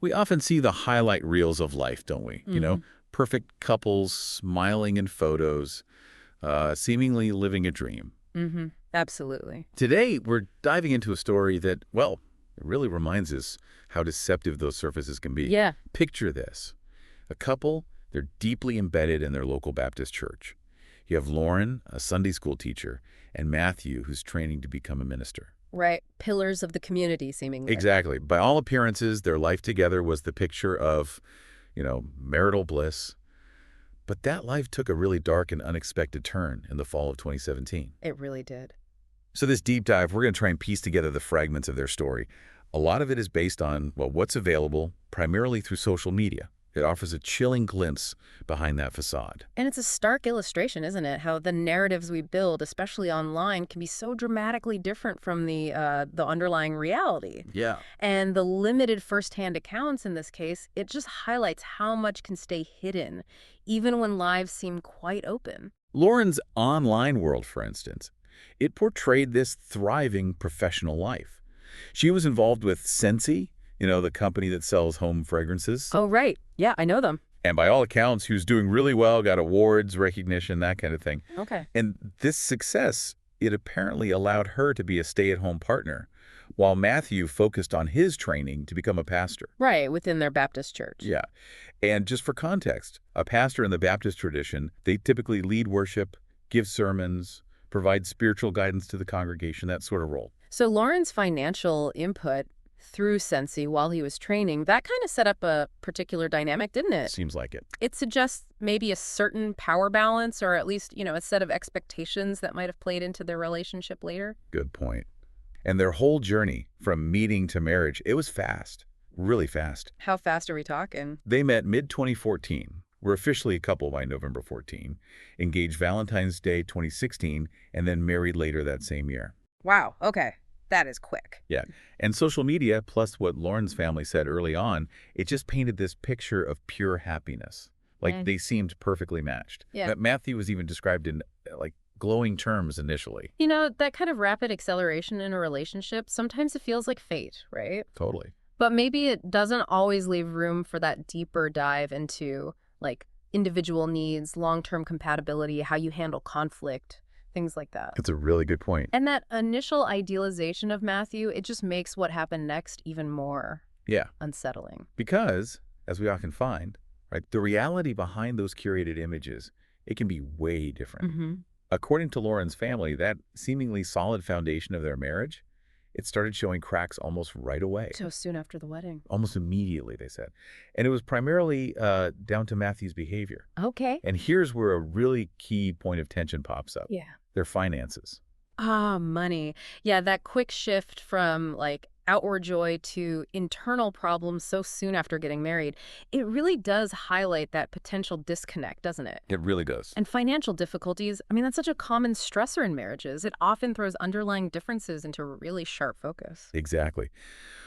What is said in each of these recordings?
We often see the highlight reels of life, don't we? Perfect couples, smiling in photos, seemingly living a dream. Absolutely. Today, we're diving into a story that, well, it really reminds us how deceptive those surfaces can be. Yeah. Picture this. A couple, they're deeply embedded in their local Baptist church. You have Lauren, a Sunday school teacher, and Matthew, who's training to become a minister. Right. Pillars of the community, seemingly. Exactly. By all appearances, their life together was the picture of, marital bliss. But that life took a really dark and unexpected turn in the fall of 2017. It really did. So this deep dive, we're going to try and piece together the fragments of their story. A lot of it is based on, well, what's available, primarily through social media. It offers a chilling glimpse behind that facade. And it's a stark illustration, isn't it? How the narratives we build, especially online, can be so dramatically different from the underlying reality. Yeah. And the limited firsthand accounts in this case, it just highlights how much can stay hidden, even when lives seem quite open. Lauren's online world, for instance, it portrayed this thriving professional life. She was involved with Scentsy, the company that sells home fragrances. Oh, right. Yeah, I know them. And by all accounts, she was doing really well, got awards, recognition, that kind of thing. Okay. And this success, it apparently allowed her to be a stay-at-home partner, while Matthew focused on his training to become a pastor. Right, within their Baptist church. Yeah. And just for context, a pastor in the Baptist tradition, they typically lead worship, give sermons, provide spiritual guidance to the congregation, that sort of role. So Lauren's financial input through Scentsy while he was training, that kind of set up a particular dynamic, didn't it? Seems like it. It suggests maybe a certain power balance, or at least, a set of expectations that might have played into their relationship later. Good point. And their whole journey from meeting to marriage, it was fast, really fast. How fast are we talking? They met mid-2014, were officially a couple by November 14, engaged Valentine's Day 2016, and then married later that same year. Wow, okay. That is quick. Yeah. And social media, plus what Lauren's family said early on, it just painted this picture of pure happiness. Like they seemed perfectly matched. Yeah. Matthew was even described in glowing terms initially. That kind of rapid acceleration in a relationship, sometimes it feels like fate, right? Totally. But maybe it doesn't always leave room for that deeper dive into, individual needs, long-term compatibility, how you handle conflict, things like that. That's a really good point. And that initial idealization of Matthew, it just makes what happened next even more unsettling. Because, as we often find, right, the reality behind those curated images, it can be way different. According to Lauren's family, that seemingly solid foundation of their marriage, it started showing cracks almost right away. So soon after the wedding. Almost immediately, they said. And it was primarily down to Matthew's behavior. Okay. And here's where a really key point of tension pops up. Yeah. Their finances. Money. Yeah, that quick shift from outward joy to internal problems so soon after getting married, it really does highlight that potential disconnect, doesn't it? It really does. And financial difficulties, that's such a common stressor in marriages. It often throws underlying differences into really sharp focus. Exactly.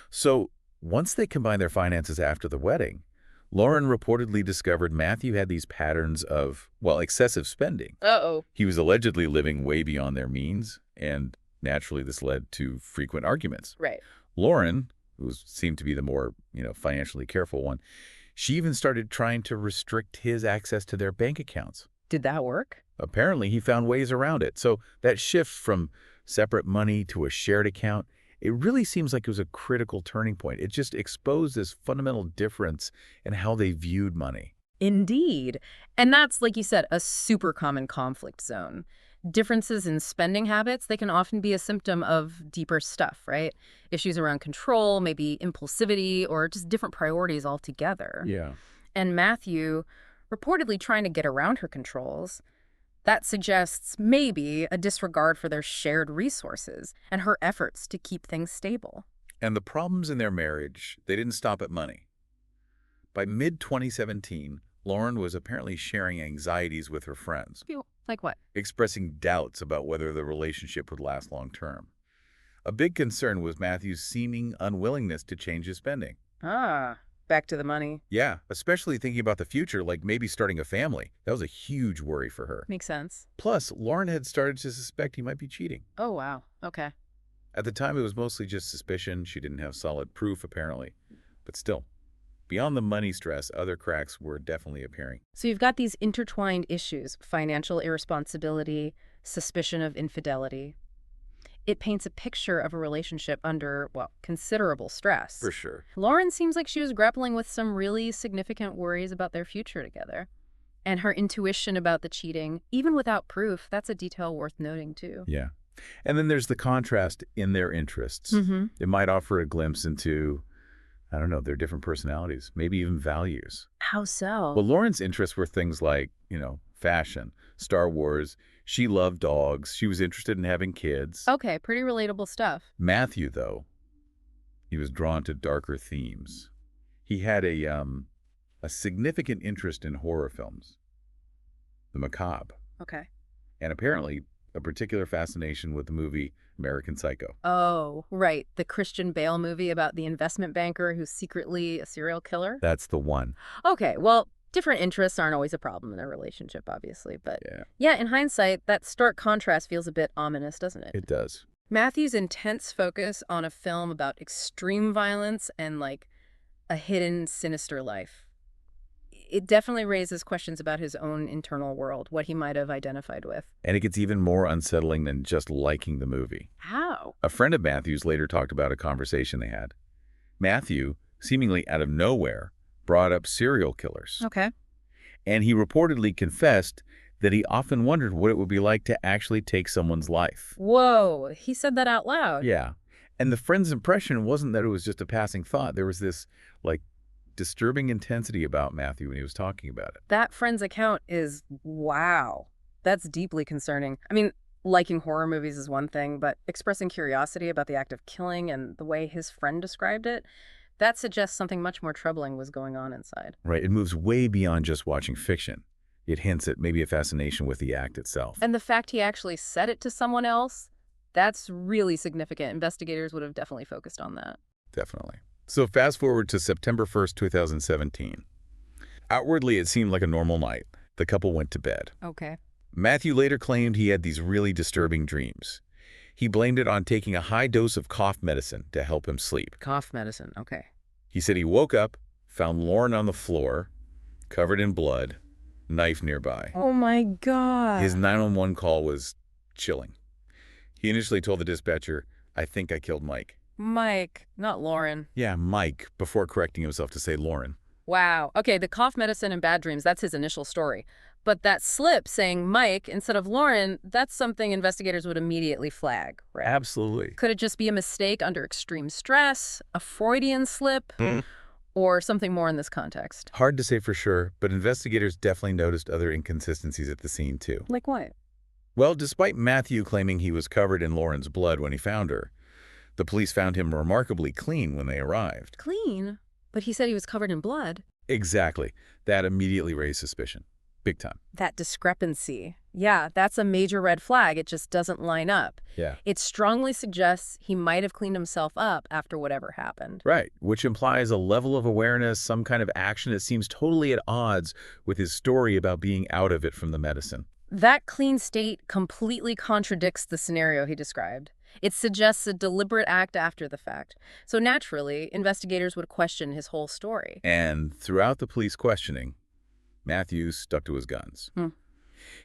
So once they combined their finances after the wedding, Lauren reportedly discovered Matthew had these patterns of, excessive spending. Uh-oh. He was allegedly living way beyond their means, and naturally this led to frequent arguments. Right. Lauren, who seemed to be the more, financially careful one, she even started trying to restrict his access to their bank accounts. Did that work? Apparently, he found ways around it. So that shift from separate money to a shared account, it really seems like it was a critical turning point. It just exposed this fundamental difference in how they viewed money. Indeed. And that's, like you said, a super common conflict zone. Differences in spending habits, they can often be a symptom of deeper stuff, right? Issues around control, maybe impulsivity, or just different priorities altogether. Yeah. And Matthew, reportedly trying to get around her controls, that suggests maybe a disregard for their shared resources and her efforts to keep things stable. And the problems in their marriage, they didn't stop at money. By mid-2017, Lauren was apparently sharing anxieties with her friends. Like what? Expressing doubts about whether the relationship would last long term. A big concern was Matthew's seeming unwillingness to change his spending. Back to the money. Yeah, especially thinking about the future, like maybe starting a family. That was a huge worry for her. Makes sense. Plus, Lauren had started to suspect he might be cheating. Oh, wow. Okay. At the time, it was mostly just suspicion. She didn't have solid proof, apparently. But still, Beyond the money stress, other cracks were definitely appearing. So you've got these intertwined issues: financial irresponsibility, suspicion of infidelity. It paints a picture of a relationship under, well, considerable stress. For sure. Lauren seems like she was grappling with some really significant worries about their future together. And her intuition about the cheating, even without proof, that's a detail worth noting, too. Yeah. And then there's the contrast in their interests. It might offer a glimpse into, I don't know, their different personalities, maybe even values. How so? Well, Lauren's interests were things like, fashion, Star Wars. She loved dogs. She was interested in having kids. Okay, pretty relatable stuff. Matthew, though, he was drawn to darker themes. He had a significant interest in horror films, the macabre, Okay. and apparently a particular fascination with the movie American Psycho. Oh, right. The Christian Bale movie about the investment banker who's secretly a serial killer? That's the one. Okay, well, different interests aren't always a problem in a relationship, obviously. But yeah, in hindsight, that stark contrast feels a bit ominous, doesn't it? It does. Matthew's intense focus on a film about extreme violence and, like, a hidden, sinister life. It definitely raises questions about his own internal world, what he might have identified with. And it gets even more unsettling than just liking the movie. How? A friend of Matthew's later talked about a conversation they had. Matthew, seemingly out of nowhere, brought up serial killers. Okay. And he reportedly confessed that he often wondered what it would be like to actually take someone's life. Whoa, he said that out loud. Yeah. And the friend's impression wasn't that it was just a passing thought. There was this, disturbing intensity about Matthew when he was talking about it. That friend's account is, wow. That's deeply concerning. I mean, liking horror movies is one thing, but expressing curiosity about the act of killing and the way his friend described it, that suggests something much more troubling was going on inside. Right. It moves way beyond just watching fiction. It hints at maybe a fascination with the act itself. And the fact he actually said it to someone else, that's really significant. Investigators would have definitely focused on that. Definitely. So fast forward to September 1st, 2017. Outwardly, it seemed like a normal night. The couple went to bed. Okay. Matthew later claimed he had these really disturbing dreams. He blamed it on taking a high dose of cough medicine to help him sleep. Cough medicine, okay. He said he woke up, found Lauren on the floor, covered in blood, knife nearby. Oh my God. His 911 call was chilling. He initially told the dispatcher, "I think I killed Mike." Mike, not Lauren. Yeah, Mike, before correcting himself to say Lauren. Wow. Okay, the cough medicine and bad dreams, that's his initial story. But that slip saying Mike instead of Lauren, that's something investigators would immediately flag, right? Absolutely. Could it just be a mistake under extreme stress, a Freudian slip, or something more in this context? Hard to say for sure, but investigators definitely noticed other inconsistencies at the scene too. Like what? Well, despite Matthew claiming he was covered in Lauren's blood when he found her, the police found him remarkably clean when they arrived. Clean? But he said he was covered in blood. Exactly. That immediately raised suspicion. Big time. That discrepancy. Yeah, that's a major red flag. It just doesn't line up. Yeah. It strongly suggests he might have cleaned himself up after whatever happened. Right, which implies a level of awareness, some kind of action that seems totally at odds with his story about being out of it from the medicine. That clean state completely contradicts the scenario he described. It suggests a deliberate act after the fact. So naturally, investigators would question his whole story. And throughout the police questioning, Matthews stuck to his guns.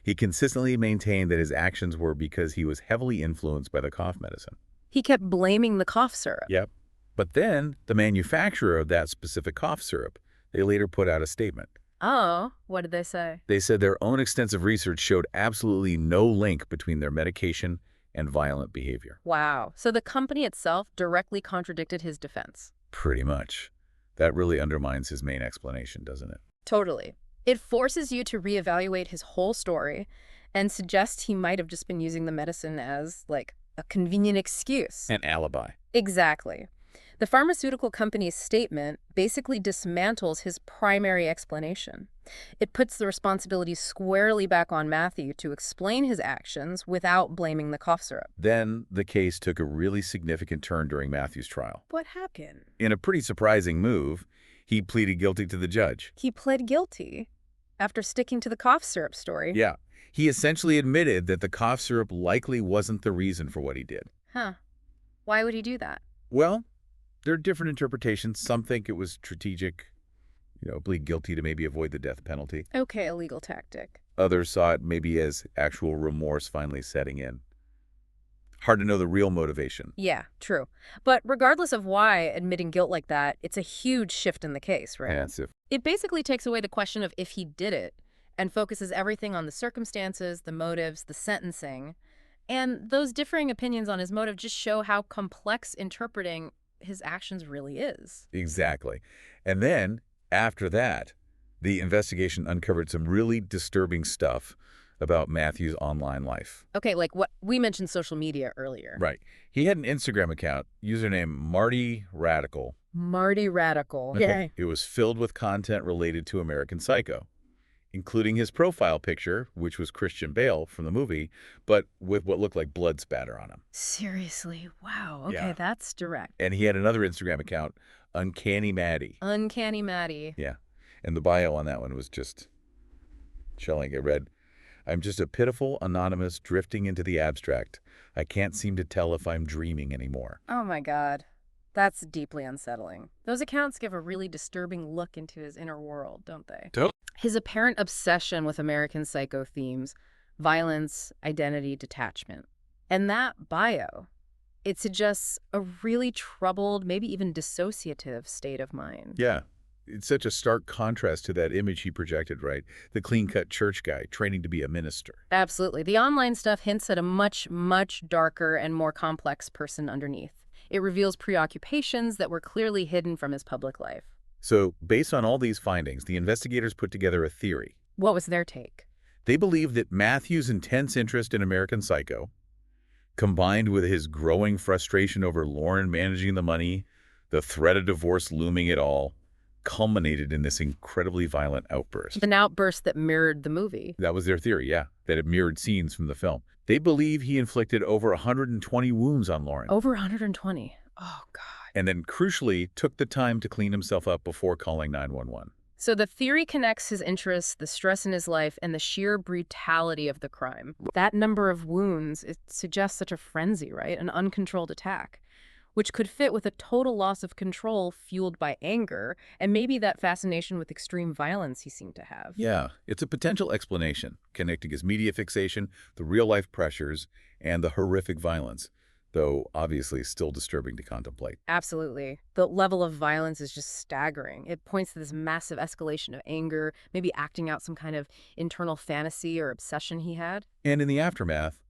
He consistently maintained that his actions were because he was heavily influenced by the cough medicine. He kept blaming the cough syrup. Yep. But then the manufacturer of that specific cough syrup, they later put out a statement. Oh, what did they say? They said their own extensive research showed absolutely no link between their medication and violent behavior. Wow. So the company itself directly contradicted his defense. Pretty much. That really undermines his main explanation, doesn't it? Totally. It forces you to reevaluate his whole story and suggests he might have just been using the medicine as, like, a convenient excuse. An alibi. Exactly. The pharmaceutical company's statement basically dismantles his primary explanation. It puts the responsibility squarely back on Matthew to explain his actions without blaming the cough syrup. Then the case took a really significant turn during Matthew's trial. What happened? In a pretty surprising move, he pleaded guilty to the judge. He pled guilty after sticking to the cough syrup story. Yeah. He essentially admitted that the cough syrup likely wasn't the reason for what he did. Huh. Why would he do that? Well, there are different interpretations. Some think it was strategic. plead guilty to maybe avoid the death penalty. Okay, a legal tactic. Others saw it maybe as actual remorse finally setting in. Hard to know the real motivation. Yeah, true. But regardless of why admitting guilt like that, it's a huge shift in the case, right? Passive. It basically takes away the question of if he did it and focuses everything on the circumstances, the motives, the sentencing. And those differing opinions on his motive just show how complex interpreting his actions really is. Exactly. And then, after that, the investigation uncovered some really disturbing stuff about Matthew's online life. Okay, like what we mentioned social media earlier. Right. He had an Instagram account, username Marty Radical. Marty Radical. Okay. It was filled with content related to American Psycho, including his profile picture, which was Christian Bale from the movie, but with what looked like blood spatter on him. Seriously, wow. Okay, Yeah. that's direct. And he had another Instagram account, Uncanny Maddie. Uncanny Maddie. Yeah. And the bio on that one was just chilling. It read, "I'm just a pitiful anonymous drifting into the abstract. I can't seem to tell if I'm dreaming anymore." Oh my God. That's deeply unsettling. Those accounts give a really disturbing look into his inner world, don't they? His apparent obsession with American Psycho themes, violence, identity, detachment. And that bio, it suggests a really troubled, maybe even dissociative state of mind. Yeah. It's such a stark contrast to that image he projected, right? The clean-cut church guy training to be a minister. Absolutely. The online stuff hints at a much, much darker and more complex person underneath. It reveals preoccupations that were clearly hidden from his public life. So, based on all these findings, the investigators put together a theory. What was their take? They believe that Matthew's intense interest in American Psycho, combined with his growing frustration over Lauren managing the money, the threat of divorce looming at all, culminated in this incredibly violent outburst. An outburst that mirrored the movie. That was their theory, yeah, that it mirrored scenes from the film. They believe he inflicted over 120 wounds on Lauren. Over 120. Oh, God. And then, crucially, took the time to clean himself up before calling 911. So the theory connects his interests, the stress in his life, and the sheer brutality of the crime. That number of wounds, it suggests such a frenzy, right? An uncontrolled attack, which could fit with a total loss of control fueled by anger, and maybe that fascination with extreme violence he seemed to have. Yeah, it's a potential explanation, connecting his media fixation, the real-life pressures, and the horrific violence, though obviously still disturbing to contemplate. Absolutely. The level of violence is just staggering. It points to this massive escalation of anger, maybe acting out some kind of internal fantasy or obsession he had. And in the aftermath,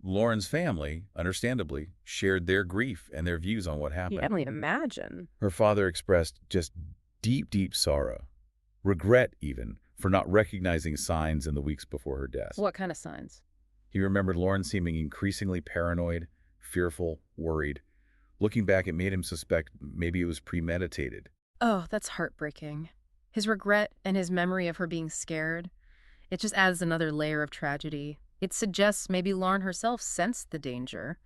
Lauren's family, understandably, shared their grief and their views on what happened. Yeah, I don't even imagine. Her father expressed just deep, deep sorrow, regret even, for not recognizing signs in the weeks before her death. What kind of signs? He remembered Lauren seeming increasingly paranoid, fearful, worried. Looking back, it made him suspect maybe it was premeditated. Oh, that's heartbreaking. His regret and his memory of her being scared, it just adds another layer of tragedy. It suggests maybe Lauren herself sensed the danger.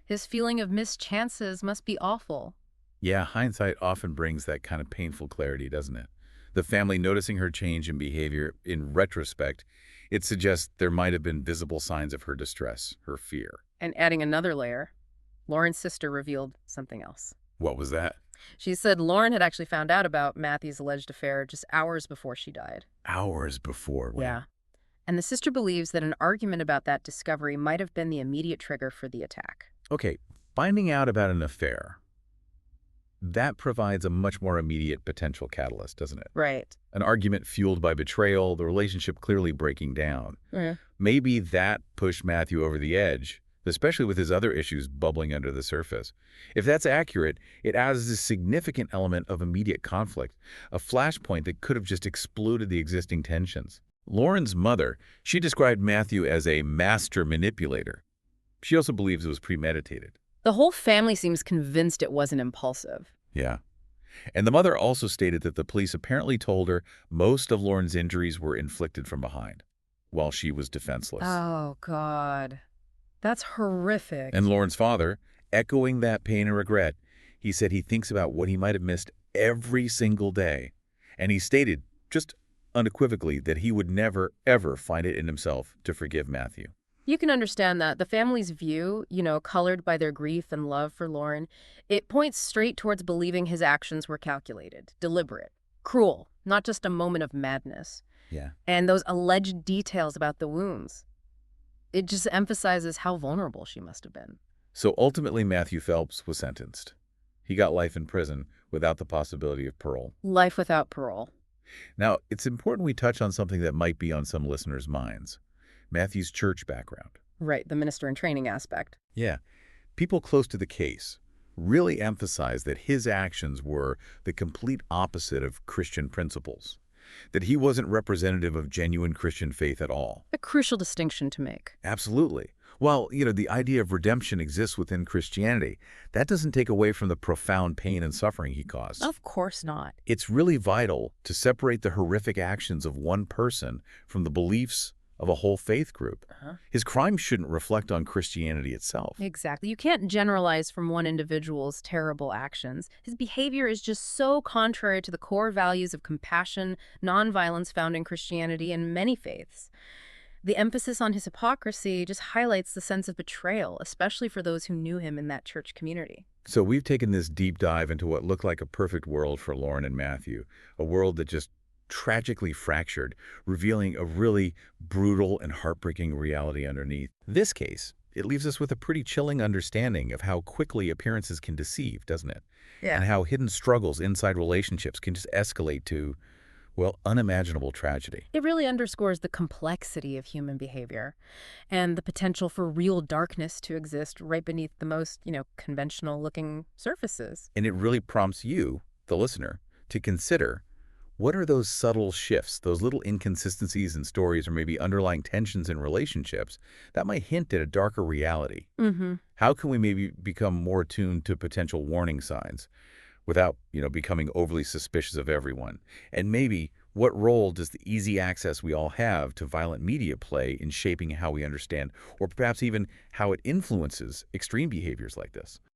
His feeling of missed chances must be awful. Yeah, hindsight often brings that kind of painful clarity, doesn't it? The family noticing her change in behavior, in retrospect, it suggests there might have been visible signs of her distress, her fear. And adding another layer, Lauren's sister revealed something else. What was that? She said Lauren had actually found out about Matthew's alleged affair just hours before she died. Hours before. Wow. Yeah. And the sister believes that an argument about that discovery might have been the immediate trigger for the attack. Okay, finding out about an affair, that provides a much more immediate potential catalyst, doesn't it? Right. An argument fueled by betrayal, the relationship clearly breaking down. Yeah. Maybe that pushed Matthew over the edge, especially with his other issues bubbling under the surface. If that's accurate, it adds a significant element of immediate conflict, a flashpoint that could have just exploded the existing tensions. Lauren's mother, she described Matthew as a master manipulator. She also believes it was premeditated. The whole family seems convinced it wasn't impulsive. Yeah. And the mother also stated that the police apparently told her most of Lauren's injuries were inflicted from behind, while she was defenseless. Oh, God. That's horrific. And Lauren's father, echoing that pain and regret, he said he thinks about what he might have missed every single day. And he stated, just unequivocally, that he would never, ever find it in himself to forgive Matthew. You can understand that. The family's view, colored by their grief and love for Lauren, it points straight towards believing his actions were calculated, deliberate, cruel, not just a moment of madness. Yeah. And those alleged details about the wounds, it just emphasizes how vulnerable she must have been. So ultimately, Matthew Phelps was sentenced. He got life in prison without the possibility of parole. Life without parole. Now, it's important we touch on something that might be on some listeners' minds. Matthew's church background. Right, the minister in training aspect. Yeah. People close to the case really emphasize that his actions were the complete opposite of Christian principles, that he wasn't representative of genuine Christian faith at all. A crucial distinction to make. Absolutely. While, the idea of redemption exists within Christianity, that doesn't take away from the profound pain and suffering he caused. Of course not. It's really vital to separate the horrific actions of one person from the beliefs of a whole faith group. His crimes shouldn't reflect on Christianity itself. Exactly. You can't generalize from one individual's terrible actions. His behavior is just so contrary to the core values of compassion, nonviolence found in Christianity and many faiths. The emphasis on his hypocrisy just highlights the sense of betrayal, especially for those who knew him in that church community. So we've taken this deep dive into what looked like a perfect world for Lauren and Matthew, a world that just tragically fractured, revealing a really brutal and heartbreaking reality underneath. This case, it leaves us with a pretty chilling understanding of how quickly appearances can deceive, doesn't it? Yeah. And how hidden struggles inside relationships can just escalate to, well, unimaginable tragedy. It really underscores the complexity of human behavior and the potential for real darkness to exist right beneath the most, conventional-looking surfaces. And it really prompts you, the listener, to consider what are those subtle shifts, those little inconsistencies in stories or maybe underlying tensions in relationships that might hint at a darker reality? How can we maybe become more attuned to potential warning signs without, becoming overly suspicious of everyone? And maybe what role does the easy access we all have to violent media play in shaping how we understand, or perhaps even how it influences extreme behaviors like this?